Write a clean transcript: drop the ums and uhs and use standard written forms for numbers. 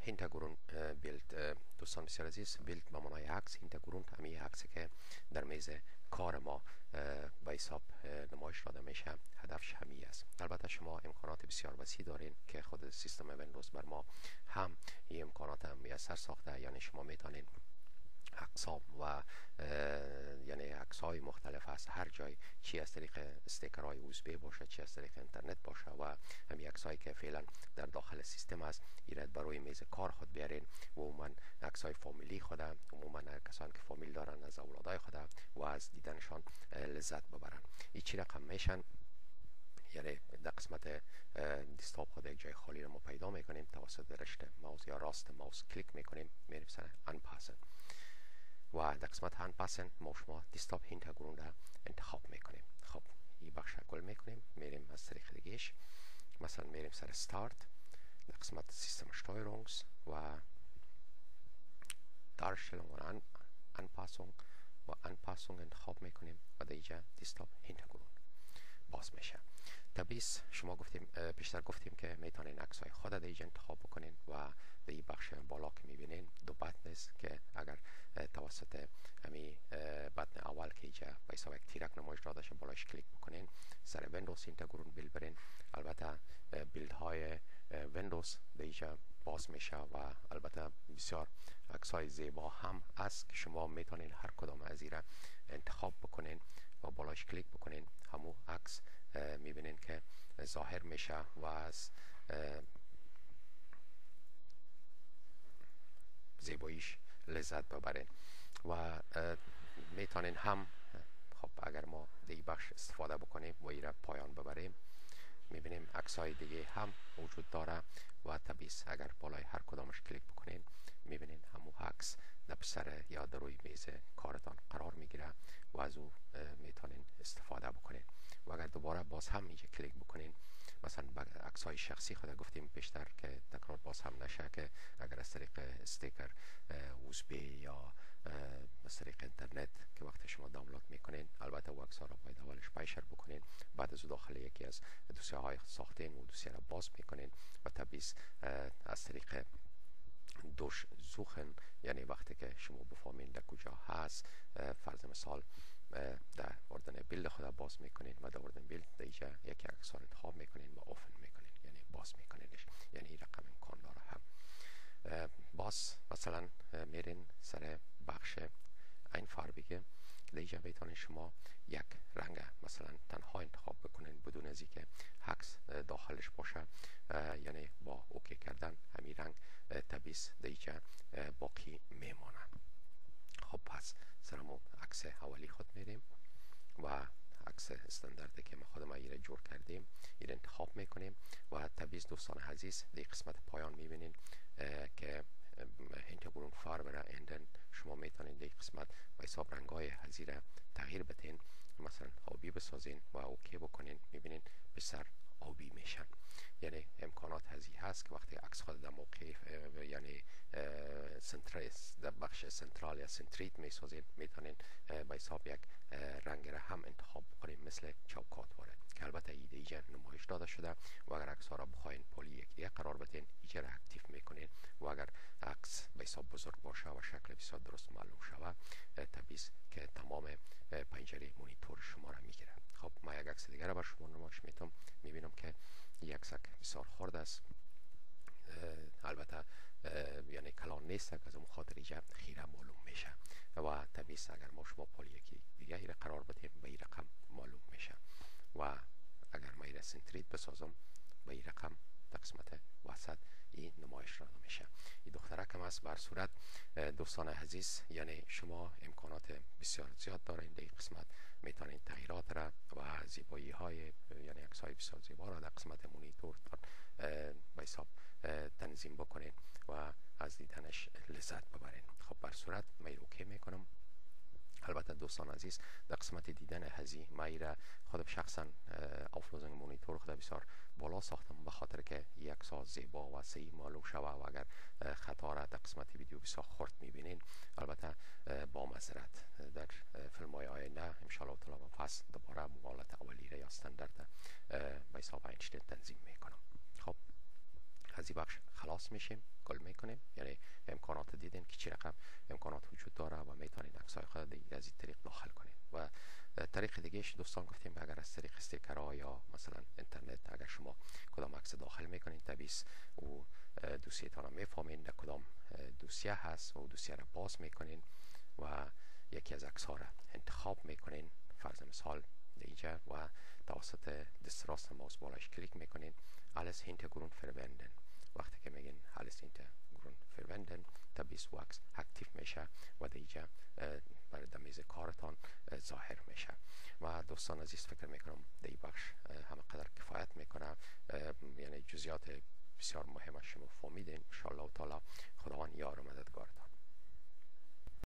هینتگرون بیلد دوستان بسیار عزیز، بیلد به معنای عکس، هینتگرون همی عکسی که در میز کار ما به حساب نمایش داده میشه، هدفش همی است. البته شما امکانات بسیار وسیع دارین که خود سیستم ویندوز بر ما هم این امکانات هم میسر ساخته. یعنی شما میتونین اقسام و یعنی عکس‌های مختلف است، هر جای چی از طریق استیکرهای USB باشه، چی از طریق اینترنت باشه و همین عکس‌هایی که فعلا در داخل سیستم است ایراد برای میز کار خود بیارین و عموما عکس‌های فامیلی خود، عموما کسانی که فامیل دارن از اولادای خود و از دیدنشان لذت ببرن. این چی رقم میشن؟ یعنی در قسمت دسکتاپ خود یک جای خالی رو ما پیدا میکنیم، توسط رشته ماوس یا راست ماوس کلیک میکنیم، میریم سر انپاسن و در قسمت انپاسن ما شما دسکتاپ هینتگرون را انتخاب میکنیم. خب این بخش گل میکنیم، میریم از طریق دیگهش، مثلا میریم سر استارت، در قسمت سیستم استایرونگز و دارشتلن و انپاسونگ انتخاب میکنیم و در اینجا دسکتاپ هینتگرون باز میشه. طبیعیست شما پیشتر گفتیم که میتونین عکس های خود در اینجا انتخاب بکنین و در این بخش بالا که میبینین دو بطن است که اگر توسط همی بطن اول که اینجا به حساب یک تیرک نمایش داده شه بالاش کلیک بکنین، سر ویندوز هینتگرون بیلد برین. البته بیلد های ویندوز در اینجا باز میشه و البته بسیار عکس های زیبا هم است که شما میتونین هر کدام از این را انتخاب بکنین و بالاش کلیک بکنین، همون عکس میبینین که ظاهر میشه و از زیباییش لذت ببرین و میتونین هم خب اگر ما دیگه بخش استفاده بکنیم و این را پایان ببریم، میبینیم عکس های دیگه هم وجود داره و طبیعیست اگر بالای هر کدامش کلیک بکنین میبینین همون عکس در سر یا در روی میز کارتان قرار میگیره و از او میتونین استفاده بکنین. و اگر دوباره باز هم اینجا کلیک بکنین، مثلا عکس های شخصی خود گفتیم پیشتر که تکرار باز هم نشه که اگر از طریق استیکر USB یا از طریق اینترنت که وقتی شما دانلود میکنین، البته او عکس ها را باید اولش پیشر بکنین، بعد از داخل یکی از دوسیه های ساختین و دوسیه را باز میکنین و طبیعیست از طریق دوش زوخن، یعنی وقتی که شما بفهمین در کجا هست، فرض مثال در اردن بیلد خود باز میکنین و در اردن بیلد در اینجا یکی عکس ها انتخاب میکنین و اوپن میکنین، یعنی باز میکنینش، یعنی این رقم امکان داره. هم باز مثلا میرین سر بخش این فاربیگه، در اینجا میتونین شما یک رنگ مثلا تنها انتخاب بکنین بدون از اینکه عکس داخلش باشه، یعنی با اوکی کردن همین رنگ طبیعیست در اینجا باقی میمانه. خب پس سرمون عکس اولی خود میریم و عکس استانداردی که ما خودمون ایره جور کردیم ایره انتخاب میکنیم و طبیعیست دوستان عزیز در قسمت پایان میبینین که هینتگرون فارور اندن شما میتونین در قسمت و حساب رنگای هزیره تغییر بدین، مثلا آبی بسازین و اوکی بکنین، میبینین بسر آبی میشن. یعنی امکانات هزی هست که وقتی عکس خود در موقع یعنی در بخش سنترال یا سنتریت میسازین، میتونین به حساب یک رنگ را هم انتخاب بکنین مثل چوکات واره که البته ایده نمایش داده شده و اگر عکس ها را بخواین پلی یک دیگه قرار بدین ایجا را اکتیو میکنین و اگر عکس به حساب بزرگ باشه و شکل بسیار درست معلوم شود طبیعیست که تمام پنجره مونیتور شما را میگیره. خب ما یک عکس دیگه را بر شما نمایش میتونم، میبینم که یک عکس بسیار خرد است، البته یعنی کلان نیست که از اون خاطر اینجا خیره معلوم میشه و طبیعیست اگر ما شما پول یکی دیگه ایره قرار بدیم به این رقم معلوم میشه و اگر ما ایره سنتریت بسازم به این رقم در قسمت وسط این نمایش را میشه. این دخترک هم است. بر صورت دوستان عزیز یعنی شما امکانات بسیار زیاد دارین در این قسمت، میتونین تغییرات را و زیبایی های یعنی عکس های بسیار زیبا را در قسمت مونیتور به حساب تنظیم بکنین و از دیدنش لذت ببرین. خب بر صورت من اوکی میکنم. البته دوستان عزیز در قسمت دیدن هزی من را خودم شخصا آفلوزنگ مونیتور خود بسیار بالا ساختم به خاطر که یک عکس زیبا و صحیح معلوم شوه و اگر خطا را در قسمت ویدیو بسیار خرد میبینین، البته با معذرت در فیلم های آینده ان شاء الله تعالی پس دوباره موالت اولی را یا استاندارد به حساب اینشتین تنظیم میکنم. خب از این بخش خلاص میشیم، گل میکنیم. یعنی امکانات دیدین که چی رقم امکانات وجود داره و میتونین عکسای خود از این طریق داخل کنین. و طریق دیگهش دوستان گفتیم اگر از طریق استیکرها یا مثلا اینترنت اگر شما کدام عکس داخل میکنین تبیس و دوسیه تان میفهمین در کدام دوسیه هست و دوسیه را باز میکنین و یکی از عکس ها را انتخاب میکنین، فرض مثال اینجا، و توسط دست راست ماوس بالاش کلیک میکنین alles hintergrund verwenden. وقتی که میگین alles hintergrund verwenden تبیس و عکس اکتیو میشه و دیگه برای دمیز کارتان ظاهر میشه. و دوستان عزیز فکر میکنم در این بخش همه قدر کفایت میکنه. یعنی جزئیات بسیار مهم شما فهمیدین. ان شاء الله تعالی خداوند یار و مددگارتان.